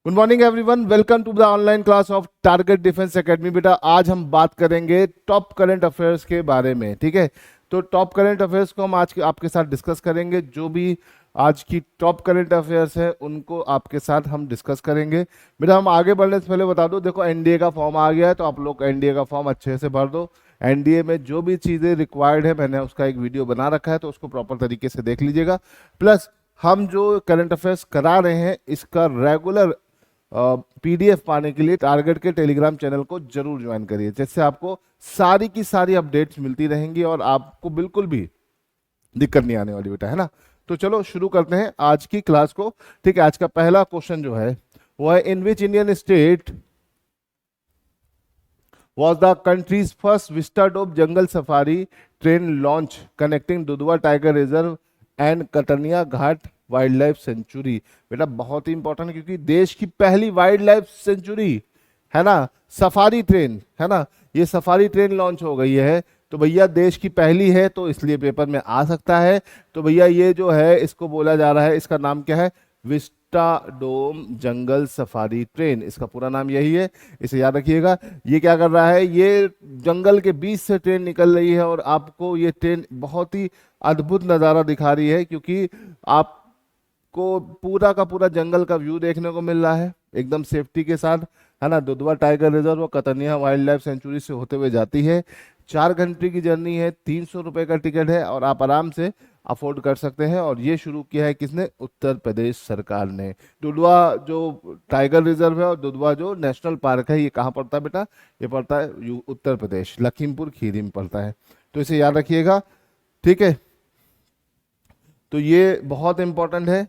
Good morning everyone, welcome to the online class of target defence academy. बेटा आज हम बात करेंगे टॉप करंट अफेयर्स के बारे में। ठीक है, तो टॉप करंट अफेयर्स को हम आज आपके साथ डिस्कस करेंगे। जो भी आज की टॉप करंट अफेयर्स है उनको आपके साथ हम डिस्कस करेंगे। बेटा हम आगे बढ़ने से पहले बता दो, देखो एनडीए का फॉर्म आ गया है, तो आप लोग एनडीए का फॉर्म अच्छे से भर दो। एनडीए में जो भी चीज़ें रिक्वायर्ड है मैंने उसका एक वीडियो बना रखा है, तो उसको प्रॉपर तरीके से देख लीजिएगा। प्लस हम जो करंट अफेयर्स करा रहे हैं इसका रेगुलर पीडीएफ पाने के लिए टारगेट के टेलीग्राम चैनल को जरूर ज्वाइन करिए, जिससे आपको सारी की सारी अपडेट्स मिलती रहेंगी और आपको बिल्कुल भी दिक्कत नहीं आने वाली बेटा, है ना। तो चलो शुरू करते हैं आज की क्लास को। ठीक है, आज का पहला क्वेश्चन जो है वो है, in which Indian state was the country's first Vistadome jungle safari train launch connecting Dudhwa tiger reserve and कटनिया घाट वाइल्ड लाइफ सेंचुरी। बेटा बहुत ही इंपॉर्टेंट है क्योंकि देश की पहली वाइल्ड लाइफ सेंचुरी है ना, सफारी ट्रेन है ना, ये सफारी ट्रेन लॉन्च हो गई है। तो भैया देश की पहली है तो इसलिए पेपर में आ सकता है। तो भैया ये जो है इसको बोला जा रहा है, इसका नाम क्या है, विस्टाडोम जंगल सफारी ट्रेन, इसका पूरा नाम यही है, इसे याद रखिएगा। ये क्या कर रहा है, ये जंगल के बीच से ट्रेन निकल रही है और आपको ये ट्रेन बहुत ही अद्भुत नज़ारा दिखा रही है, क्योंकि आपको पूरा का पूरा जंगल का व्यू देखने को मिल रहा है एकदम सेफ्टी के साथ, है ना। दुधवा टाइगर रिजर्व और कतनिया वाइल्ड लाइफ सेंचुरी से होते हुए जाती है। 4 घंटे की जर्नी है, 300 रुपये का टिकट है और आप आराम से अफोर्ड कर सकते हैं। और ये शुरू किया है किसने, उत्तर प्रदेश सरकार ने। दुधवा जो टाइगर रिजर्व है और दुधवा जो नेशनल पार्क है, ये कहाँ पड़ता है बेटा, ये पड़ता है उत्तर प्रदेश, लखीमपुर खीरी में पड़ता है, तो इसे याद रखिएगा। ठीक है, तो ये बहुत इंपॉर्टेंट है।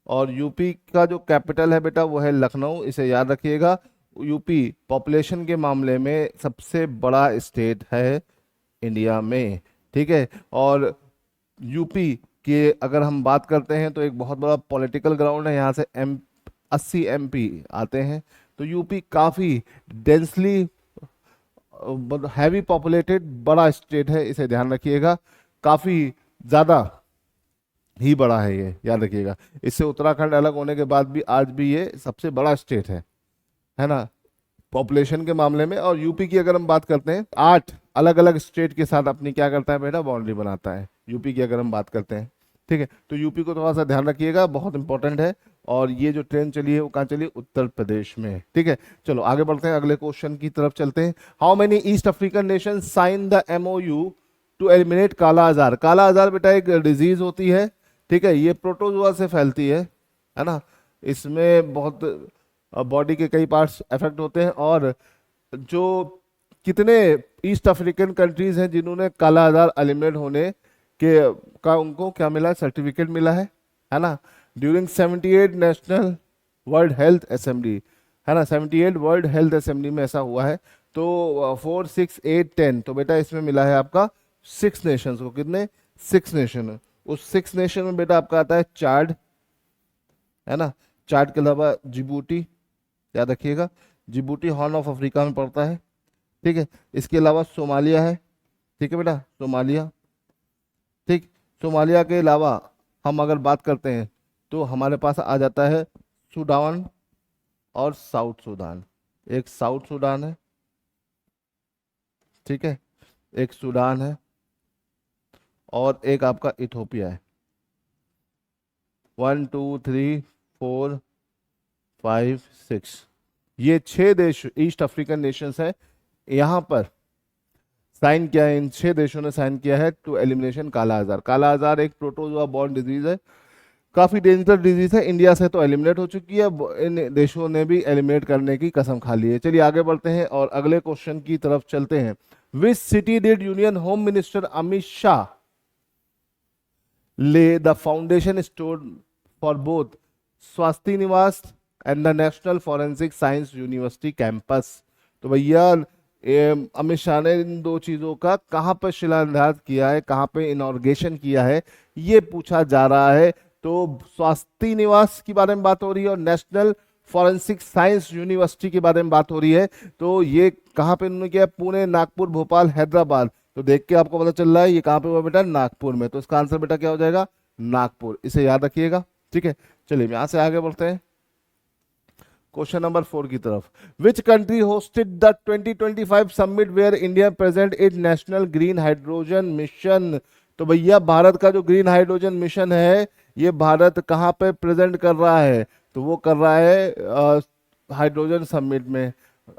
और यूपी का जो कैपिटल है बेटा वो है लखनऊ, इसे याद रखिएगा। यूपी पॉपुलेशन के मामले में सबसे बड़ा स्टेट है इंडिया में। ठीक है, और यूपी के अगर हम बात करते हैं तो एक बहुत बड़ा पॉलिटिकल ग्राउंड है, यहाँ से 80 MP आते हैं। तो यूपी काफ़ी डेंसली हैवी पॉपुलेटेड बड़ा स्टेट है, इसे ध्यान रखिएगा। काफ़ी ज़्यादा ही बड़ा है ये, याद रखिएगा। इससे उत्तराखंड अलग होने के बाद भी आज भी ये सबसे बड़ा स्टेट है ना, पॉपुलेशन के मामले में। और यूपी की अगर हम बात करते हैं, 8 अलग अलग स्टेट के साथ अपनी क्या करता है बेटा, बाउंड्री बनाता है यूपी की अगर हम बात करते हैं। ठीक है, तो यूपी को थोड़ा सा ध्यान रखिएगा, बहुत इंपॉर्टेंट है। और ये जो ट्रेन चली है वो कहाँ चली, उत्तर प्रदेश में। ठीक है, चलो आगे बढ़ते हैं, अगले क्वेश्चन की तरफ चलते हैं। How many East African nation sign the MOU to eliminate kala azar. काला आजार बेटा एक डिजीज होती है, ठीक है, ये प्रोटोजोआ से फैलती है ना। इसमें बहुत बॉडी के कई पार्ट्स अफेक्ट होते हैं। और जो कितने ईस्ट अफ्रीकन कंट्रीज हैं जिन्होंने काला आजार एलिमिनेट होने के का उनको क्या मिला है, सर्टिफिकेट मिला है ना। During 78 national world health assembly, है ना, 78 वर्ल्ड हेल्थ असेंबली में ऐसा हुआ है। तो 4, 6, 8, 10, तो बेटा इसमें मिला है आपका 6 नेशंस को। कितने, 6 नेशन। उस 6 नेशन में बेटा आपका आता है चाड, है ना। चाड के अलावा जिबूटी, याद रखिएगा, जिबूटी हॉर्न ऑफ अफ्रीका में पड़ता है। ठीक है, इसके अलावा सोमालिया है, ठीक है बेटा, सोमालिया। ठीक, सोमालिया के अलावा हम अगर बात करते हैं तो हमारे पास आ जाता है सूडान और साउथ सूडान। एक साउथ सूडान है, ठीक है, एक सूडान है और एक आपका इथोपिया है। 1, 2, 3, 4, 5, 6, ये 6 देश ईस्ट अफ्रीकन नेशंस है। यहाँ पर साइन किया है, इन 6 देशों ने साइन किया है टू एलिमिनेशन काला आजार। काला आजार एक प्रोटोजोआ बॉर्न डिजीज है, काफी डेंजर डिजीज है। इंडिया से तो एलिमिनेट हो चुकी है, इन देशों ने भी एलिमिनेट करने की कसम खा ली है। चलिए आगे बढ़ते हैं और अगले क्वेश्चन की तरफ चलते हैं। Which city did union home minister Amit Shah lay the foundation stone for both स्वास्थ्य निवास and the national forensic science university campus. तो भैया अमित शाह ने इन दो चीजों का कहाँ पर शिलान्यास किया है, कहाँ पे इनॉर्गेशन किया है, ये पूछा जा रहा है। तो स्वास्थ्य निवास की बारे में बात हो रही है और नेशनल फॉरेंसिक साइंस यूनिवर्सिटी के बारे में बात हो रही है। तो ये कहाँ पे उन्होंने किया, पुणे, नागपुर, भोपाल, हैदराबाद। तो देख के आपको पता चल रहा है ये कहाँ पे हुआ बेटा, नागपुर में। तो इसका आंसर बेटा क्या हो जाएगा, नागपुर, इसे याद रखिएगा। ठीक है, चलिए यहाँ से आगे बढ़ते हैं। क्वेश्चन नंबर 4 की तरफ। Which country hosted the 2025 summit where India present it national green hydrogen mission? तो भैया भारत का जो ग्रीन हाइड्रोजन मिशन है ये भारत कहाँ पे प्रेजेंट कर रहा है? तो वो कर रहा है हाइड्रोजन समिट में।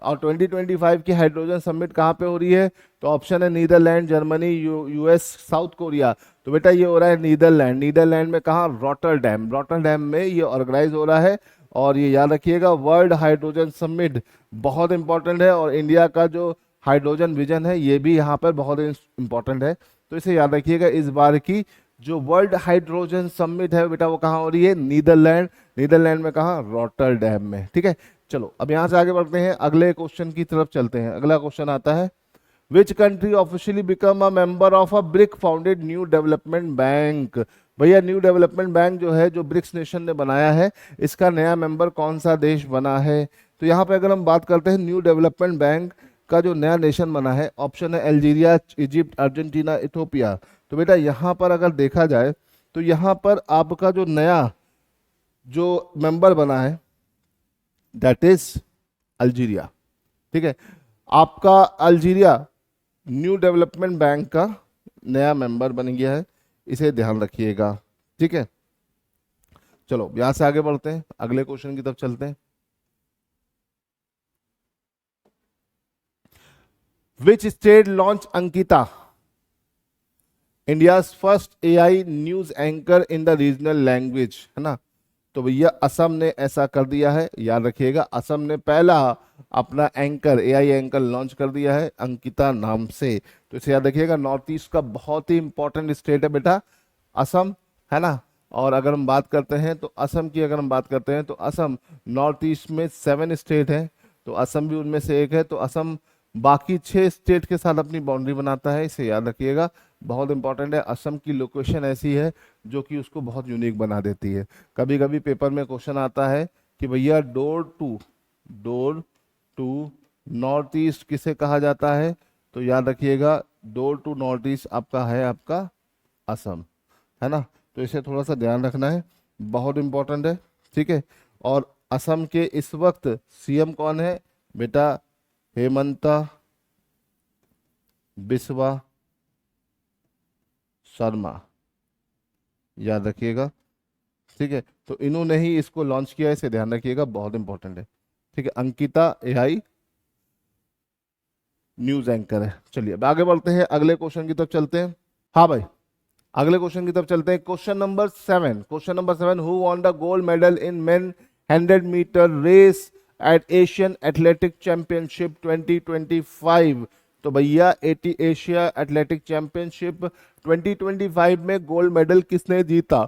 और 2025 की हाइड्रोजन समिट कहाँ पे हो रही है? तो ऑप्शन है Netherlands, Germany, US, South Korea. तो बेटा ये हो रहा है नीदरलैंड। नीदरलैंड में कहाँ? रॉटरडैम। रॉटरडैम में ये ऑर्गेनाइज हो रहा है। और ये याद रखिएगा वर्ल्ड हाइड्रोजन समिट बहुत इंपॉर्टेंट है, और इंडिया का जो हाइड्रोजन विजन है ये भी यहाँ पर बहुत इंपॉर्टेंट है। तो इसे याद रखिएगा, इस बार की जो वर्ल्ड हाइड्रोजन समिट है बेटा वो कहाँ हो रही है? नीदरलैंड। नीदरलैंड में कहाँ? रॉटरडैम में। ठीक है, चलो अब यहां से आगे बढ़ते हैं, अगले क्वेश्चन की तरफ चलते हैं। अगला क्वेश्चन आता है, which country officially become a member of a brick founded new development bank? भैया न्यू डेवलपमेंट बैंक जो है, जो ब्रिक्स नेशन ने बनाया है, इसका नया मेंबर कौन सा देश बना है? तो यहाँ पे अगर हम बात करते हैं न्यू डेवलपमेंट बैंक का जो नया नेशन बना है, ऑप्शन है अल्जीरिया, इजिप्ट, अर्जेंटीना, इथोपिया। तो बेटा यहाँ पर अगर देखा जाए तो यहाँ पर आपका जो नया जो मेंबर बना है दैट इज अल्जीरिया। ठीक है, आपका अल्जीरिया न्यू डेवलपमेंट बैंक का नया मेंबर बन गया है, इसे ध्यान रखिएगा। ठीक है, चलो यहां से आगे बढ़ते हैं, अगले क्वेश्चन की तरफ चलते हैं। Which state launch Ankita, India first AI news anchor in the regional language? है ना, तो भैया असम ने ऐसा कर दिया है, याद रखिएगा। असम ने पहला अपना एंकर, एआई एंकर लॉन्च कर दिया है अंकिता नाम से। तो इसे याद रखिएगा, नॉर्थ ईस्ट का बहुत ही इंपॉर्टेंट स्टेट है बेटा असम, है ना। और अगर हम बात करते हैं तो असम की, अगर हम बात करते हैं तो असम नॉर्थ ईस्ट में 7 स्टेट है, तो असम भी उनमें से एक है। तो असम बाकी 6 स्टेट के साथ अपनी बाउंड्री बनाता है, इसे याद रखिएगा, बहुत इंपॉर्टेंट है। असम की लोकेशन ऐसी है जो कि उसको बहुत यूनिक बना देती है। कभी कभी पेपर में क्वेश्चन आता है कि भैया डोर टू नॉर्थ ईस्ट किसे कहा जाता है? तो याद रखिएगा डोर टू नॉर्थ ईस्ट आपका है आपका असम, है ना। तो इसे थोड़ा सा ध्यान रखना है, बहुत इंपॉर्टेंट है। ठीक है, और असम के इस वक्त सीएम कौन है बेटा? हेमंता बिस्वा शर्मा, याद रखिएगा। ठीक है, तो इन्होंने ही इसको लॉन्च किया है, इसे ध्यान रखिएगा, बहुत इंपॉर्टेंट है। ठीक है, अंकिता एआई न्यूज एंकर है। चलिए अब आगे बढ़ते हैं, अगले क्वेश्चन की तरफ चलते हैं। हाँ भाई, अगले क्वेश्चन की तरफ चलते हैं। Question number 7, question number 7, who won the gold medal in men 100 metre race at Asian athletic championship 2025? तो भैया एशिया एथलेटिक चैंपियनशिप 2025 में गोल्ड मेडल किसने जीता?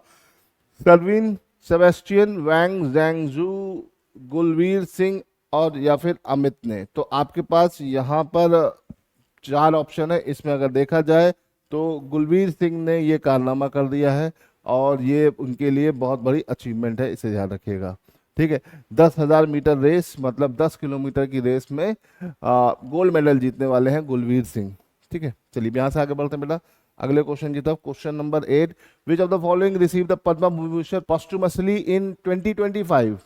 सरविन, सेबेस्टियन, वैंग जैंगजू, गुलवीर सिंह और या फिर अमित ने? तो आपके पास यहाँ पर 4 ऑप्शन है, इसमें अगर देखा जाए तो गुलवीर सिंह ने ये कारनामा कर दिया है, और ये उनके लिए बहुत बड़ी अचीवमेंट है, इसे ध्यान रखिएगा। ठीक है, 10,000 मीटर रेस मतलब 10 किलोमीटर की रेस में गोल्ड मेडल जीतने वाले हैं गुलवीर सिंह। ठीक है, चलिए यहाँ से आगे बढ़ते हैं बेटा अगले क्वेश्चन की तरफ। Question number 8, which of the following receive the Padma Vibhushan posthumously in 2025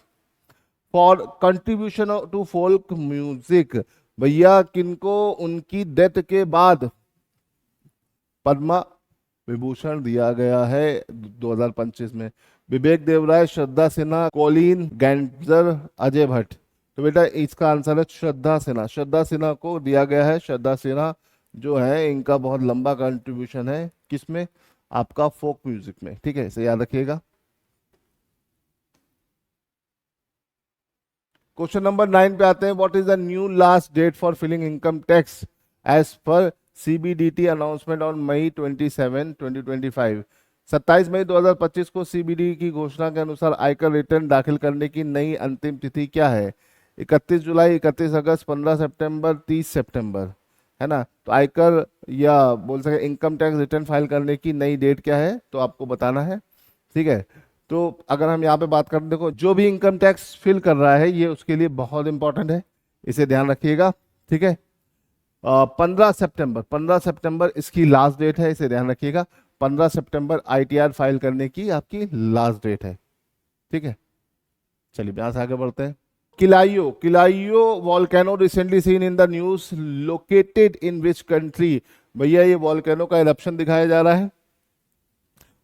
for contribution to folk music? भैया किनको उनकी डेथ के बाद पद्मा विभूषण दिया गया है 2025 में? विवेक देवराय, श्रद्धा सिन्हा, कॉलिन गैंजर, अजय भट्ट। तो बेटा इसका आंसर है श्रद्धा सिन्हा। श्रद्धा सिन्हा को दिया गया है। श्रद्धा सिन्हा जो है इनका बहुत लंबा कंट्रीब्यूशन है, किसमें? आपका फोक म्यूजिक में। ठीक है, इसे याद रखिएगा। क्वेश्चन नंबर 9 पे आते हैं, what is the new last date for filing income tax as per CBDT announcement on May 27, 2025? 27 मई 2025 को सीबीडी की घोषणा के अनुसार आयकर रिटर्न दाखिल करने की नई अंतिम तिथि क्या है? 31 जुलाई, 31 अगस्त, 15 सितंबर, 30 सितंबर, है ना। तो आयकर या बोल सके इनकम टैक्स रिटर्न फाइल करने की नई डेट क्या है, तो आपको बताना है। ठीक है, तो अगर हम यहाँ पे बात करें, देखो जो भी इनकम टैक्स फिल कर रहा है ये उसके लिए बहुत इंपॉर्टेंट है, इसे ध्यान रखिएगा। ठीक है, 15 सितंबर इसकी लास्ट डेट है, इसे ध्यान रखिएगा। 15 सितंबर आईटीआर फाइल करने की आपकी लास्ट डेट है। ठीक है, चलिए यहाँ से आगे बढ़ते हैं। Kilauea Kilauea volcano recently seen in the news, located in which country? भैया ये वॉल्केनो का इरप्शन दिखाया जा रहा है।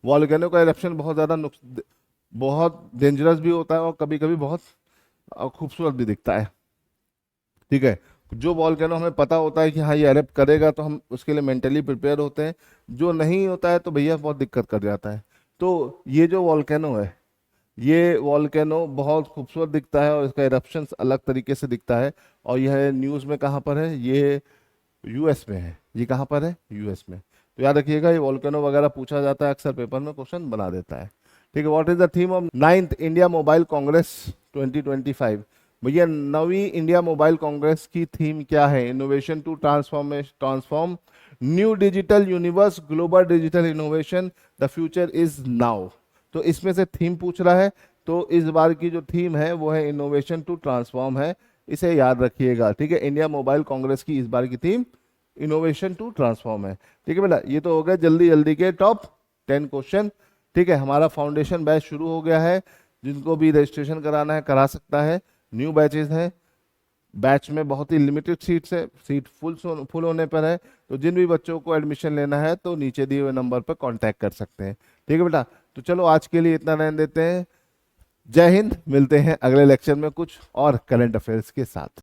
वॉल्केनो का इरप्शन बहुत ज्यादा बहुत डेंजरस भी होता है और कभी कभी बहुत खूबसूरत भी दिखता है। ठीक है, जो वॉल्केनो हमें पता होता है कि हाँ ये एरप्ट करेगा तो हम उसके लिए मेंटली प्रिपेयर होते हैं, जो नहीं होता है तो भैया बहुत दिक्कत कर जाता है। तो ये जो वॉल्केनो है, ये वॉल्केनो बहुत खूबसूरत दिखता है और इसका इरप्शन अलग तरीके से दिखता है। और यह न्यूज़ में कहाँ पर है? ये यूएस में है। ये कहाँ पर है? यूएस में। तो याद रखिएगा, ये वॉल्केनो वगैरह पूछा जाता है अक्सर, पेपर में क्वेश्चन बना देता है। ठीक है, what is the theme of 9th India mobile Congress 2025? भैया 9वीं इंडिया मोबाइल कांग्रेस की थीम क्या है? Innovation to transform new digital universe, global digital innovation, the future is now. तो इसमें से थीम पूछ रहा है, तो इस बार की जो थीम है वो है इनोवेशन टू ट्रांसफॉर्म है, इसे याद रखिएगा। ठीक है, इंडिया मोबाइल कांग्रेस की इस बार की थीम इनोवेशन टू ट्रांसफॉर्म है। ठीक है बेटा, ये तो हो गए जल्दी जल्दी के टॉप 10 क्वेश्चन। ठीक है, हमारा फाउंडेशन बैच शुरू हो गया है, जिनको भी रजिस्ट्रेशन कराना है करा सकता है। न्यू बैचेस हैं, बैच में बहुत ही लिमिटेड सीट्स है, सीट फुल होने पर है। तो जिन भी बच्चों को एडमिशन लेना है तो नीचे दिए हुए नंबर पर कांटेक्ट कर सकते हैं। ठीक है बेटा, तो चलो आज के लिए इतना रहने देते हैं। जय हिंद, मिलते हैं अगले लेक्चर में कुछ और करंट अफेयर्स के साथ।